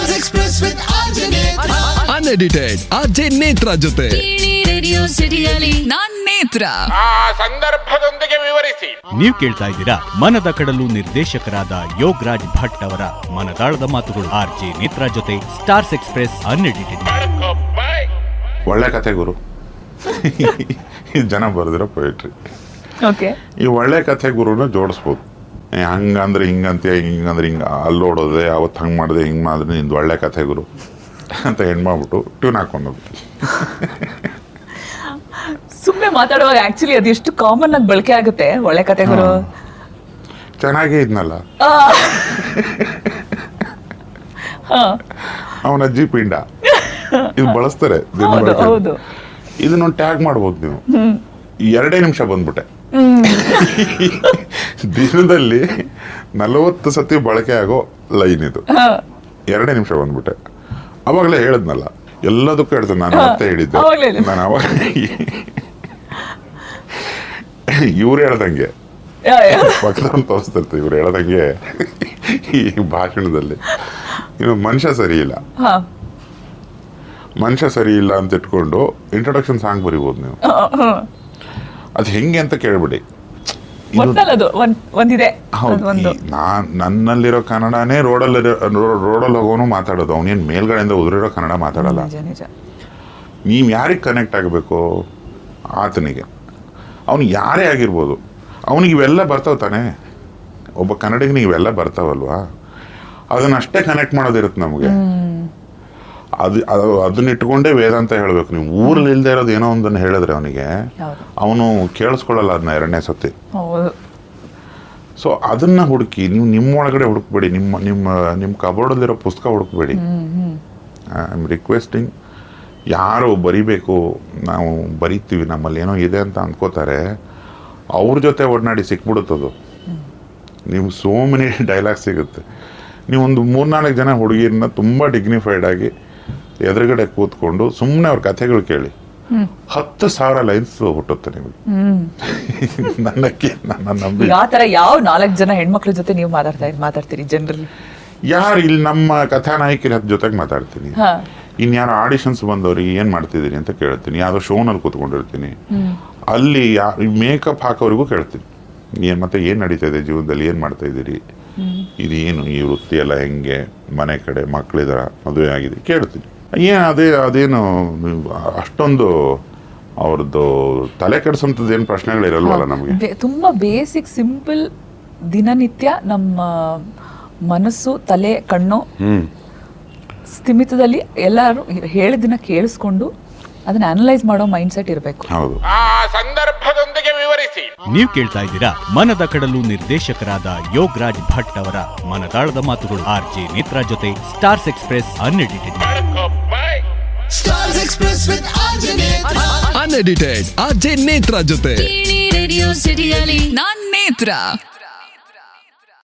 Stars Express with RJ Netra. Unedited RJ Netra ಜೊತೆ radio ಸಿಟಿಯಲ್ಲಿ ನಾನ್ ನೇತ್ರ ಆ ಸಂದರ್ಭದೊಂದಿಗೆ ವಿವರಿಸಿ. ನೀವು ಕೇಳ್ತಾ ಇದ್ದೀರಾ ಮನದ ಕಡಲು ನಿರ್ದೇಶಕರಾದ ಯೋಗರಾಜ್ ಭಟ್ ಅವರ ಮನದಾಳದ ಮಾತುಗಳು RJ ನೇತ್ರ ಜೊತೆ ಸ್ಟಾರ್ಸ್ ಎಕ್ಸ್ಪ್ರೆಸ್ ಅನ್ಎಡಿಟೆಡ್. ಒಳ್ಳೆ ಕತೆ ಗುರು. ಜನ ಬರೆದಿರೋ ಪೊಯಿಟ್ರಿ. ಈ ಒಳ್ಳೆ ಕಥೆ ಗುರುನ ಜೋಡಿಸ್ಬೋದು. ಹಂಗಂದ್ರೆ ಹಿಂಗಂತೀಯ, ಹಿಂಗಂದ್ರೆ ಹಿಂಗೆ ಅಲ್ಲೋಡೋದೆ, ಅವತ್ತು ಹಂಗೆ ಮಾಡಿದೆ, ಹಿಂಗೆ ಮಾಡಿದ್ರೆ ನಿಂದು ಒಳ್ಳೆ ಕಥೆ ಗುರು ಅಂತ ಹೆಣ್ಮಾಡ್ಬಿಟ್ಟು ಟ್ಯೂನ್ ಹಾಕೊಂಡೋದು. ಸುಮ್ಮನೆ ಮಾತಾಡುವಾಗ ಆಕ್ಚುಲಿ ಅದು ಎಷ್ಟು ಕಾಮನ್ ಆಗಿ ಬಳಕೆ ಆಗುತ್ತೆ ಒಳ್ಳೆ ಕಥೆಗಳು. ಚೆನ್ನಾಗೇ ಇದ್ನಲ್ಲ ಅವನ ಅಜ್ಜಿ ಪಿಂಡ ಇದು ಬಳಸ್ತಾರೆ ಹೌದು. ಇದನ್ನೊಂದು ಟ್ಯಾಗ್ ಮಾಡ್ಬೋದು ನೀವು. 2 ನಿಮಿಷ ಬಂದ್ಬಿಟ್ಟೆ. ದಿನದಲ್ಲಿ 40 ಸತಿ ಬಳಕೆ ಆಗೋ ಲೈನ್ ಇದು. 2 ನಿಮಿಷ ಬಂದ್ಬಿಟ್ಟೆ. ಅವಾಗಲೇ ಹೇಳದ್ನಲ್ಲ, ಎಲ್ಲದಕ್ಕೂ ಹೇಳ್ತೇನೆ. ನಾನು ಮತ್ತೆ ಹೇಳಿದ್ದೆ, ನಾನು ಅವಾಗ ಇವ್ರು ಹೇಳ್ದಂಗೆ ಪಕ್ಕದವ್ರನ್ನ ತೋರಿಸ್ತಿರ್ತೀವಿ. ಇವ್ರು ಹೇಳ್ದಂಗೆ ಈ ಭಾಷಣದಲ್ಲಿ ಇನ್ನು ಮನುಷ್ಯ ಸರಿ ಇಲ್ಲ, ಮನುಷ್ಯ ಸರಿ ಇಲ್ಲ ಅಂತ ಇಟ್ಕೊಂಡು ಇಂಟ್ರೊಡಕ್ಷನ್ ಸಾಂಗ್ ಬರಿಬೋದು ನೀವು. ಅದು ಹೆಂಗೆ ಅಂತ ಕೇಳ್ಬಿಡಿ. ನನ್ನಲ್ಲಿರೋ ಕನ್ನಡನೇ ರೋಡಲ್ಲಿ ಹೋಗೋನು ಮಾತಾಡೋದು. ಅವನೇನು ಮೇಲ್ಗಡೆಯಿಂದ ಉದುರಿರೋ ಕನ್ನಡ ಮಾತಾಡಲ್ಲ. ನೀವು ಯಾರಿಗೆ ಕನೆಕ್ಟ್ ಆಗಬೇಕು ಆತನಿಗೆ, ಅವನು ಯಾರೇ ಆಗಿರ್ಬೋದು, ಅವನಿಗೆ ಇವೆಲ್ಲ ಬರ್ತಾವ ತಾನೆ. ಒಬ್ಬ ಕನ್ನಡಿಗನಿಗೆ ಇವೆಲ್ಲ ಬರ್ತಾವಲ್ವಾ, ಅದನ್ನಷ್ಟೇ ಕನೆಕ್ಟ್ ಮಾಡೋದಿರುತ್ತೆ ನಮಗೆ. ಅದನ್ನ ಇಟ್ಕೊಂಡೇ ವೇದಾಂತ ಹೇಳ್ಬೇಕು. ನೀವು ಊರಲ್ಲಿ ಇಲ್ದೇ ಇರೋದು ಏನೋ ಒಂದನ್ನು ಹೇಳಿದ್ರೆ ಅವನಿಗೆ, ಅವನು ಕೇಳಿಸ್ಕೊಳ್ಳಲ್ಲ ಅದನ್ನ 2ನೇ ಸತಿ. ಸೊ ಅದನ್ನ ಹುಡುಕಿ ನೀವು ನಿಮ್ಮೊಳಗಡೆ ಹುಡುಕ್ಬೇಡಿ. ನಿಮ್ಮ ಕಬೋರ್ಡಲ್ಲಿರೋ ಪುಸ್ತಕ ಹುಡುಕ್ಬೇಡಿ. I am requesting. ಯಾರು ಬರಿಬೇಕು, ನಾವು ಬರಿತೀವಿ, ನಮ್ಮಲ್ಲಿ ಏನೋ ಇದೆ ಅಂತ ಅಂದ್ಕೋತಾರೆ, ಅವ್ರ ಜೊತೆ ಒಡನಾಡಿ ಸಿಕ್ಬಿಡುತ್ತದು. ನೀವು ಸೋ ಮೆನಿ ಡೈಲಾಗ್ ಸಿಗುತ್ತೆ. ನೀವೊಂದು 3-4 ಜನ ಹುಡುಗಿರನ್ನ ತುಂಬ ಡಿಗ್ನಿಫೈಡ್ ಆಗಿ ಎದುರುಗಡೆ ಕೂತ್ಕೊಂಡು ಸುಮ್ಮನೆ ಅವ್ರ ಕಥೆಗಳು ಕೇಳಿ, 10,000 ಲೈನ್ಸ್ ಹುಟ್ಟುತ್ತೆ ನಿಮಗೆ. ನನ್ನ ನಂಬಿ ಯಾವ 4 ಜನ ಹೆಣ್ಮಕ್ಳ ಜೊತೆ ನೀವು ಮಾತಾಡ್ತೀರಿ ಜನರಲಿ? ಯಾರು ಇಲ್ಲಿ ನಮ್ಮ ಕಥಾನಾಯಕಿರ ಜೊತೆಗೆ ಮಾತಾಡ್ತೀನಿ. ಇನ್ಯಾರೋ ಆಡಿಷನ್ಸ್ ಬಂದವ್ರಿಗೆ ಏನ್ ಮಾಡ್ತಿದ್ದೀರಿ ಅಂತ ಕೇಳ್ತೀನಿ. ಯಾವ್ದೋ ಶೋನಲ್ಲಿ ಕೂತ್ಕೊಂಡಿರ್ತೀನಿ, ಅಲ್ಲಿ ಮೇಕಪ್ ಹಾಕೋರಿಗೂ ಕೇಳ್ತೀನಿ, ಮತ್ತೆ ಏನ್ ನಡೀತಾ ಇದೆ ಜೀವನದಲ್ಲಿ, ಏನ್ ಮಾಡ್ತಾ ಇದ್ದೀರಿ, ಇದೇನು ಈ ವೃತ್ತಿ ಎಲ್ಲ ಹೆಂಗೆ, ಮನೆ ಕಡೆ ಮಕ್ಕಳಿದಾರ, ಮದುವೆ ಆಗಿದೆ ಕೇಳ್ತೀನಿ. ಅದೇನು ಅಷ್ಟೊಂದು ಅವ್ರದ್ದು ತಲೆ ಕೆಡಿಸೋಂಥದ್ದು ಏನು ಪ್ರಶ್ನೆಗಳಿರಲ್ವಲ್ಲ ನಮಗೆ. ತುಂಬಾ ಬೇಸಿಕ್ ಸಿಂಪಲ್ ದಿನನಿತ್ಯ ನಮ್ಮ ಮನಸ್ಸು, ತಲೆ, ಕಣ್ಣು ಸ್ಥಿಮಿತದಲ್ಲಿ ಎಲ್ಲರೂ ಹೇಳಿದ್ದನ್ನ ಕೇಳಿಸ್ಕೊಂಡು ಅದನ್ನ ಅನಲೈಸ್ ಮಾಡೋ ಮೈಂಡ್ ಸೆಟ್ ಇರಬೇಕು. ಹೌದು. ಆ ಸಂದರ್ಭದೊಂದಿಗೆ ವಿವರಿಸಿ. ನೀವು ಕೇಳ್ತಾ ಇದ್ದೀರಾ ಮನದ ಕಡಲು ನಿರ್ದೇಶಕರಾದ ಯೋಗರಾಜ್ ಭಟ್ ಅವರ ಮನದಾಳದ ಮಾತುಗಳು RJ ನೇತ್ರ ಜೊತೆ Stars Express Unedited. Stars Express with RJ Netra. Unedited RJ Netra ಜೊತೆ ರೇಡಿಯೋ ಸಿಟಿಯಲ್ಲಿ ನಾನ್ ನೇತ್ರ.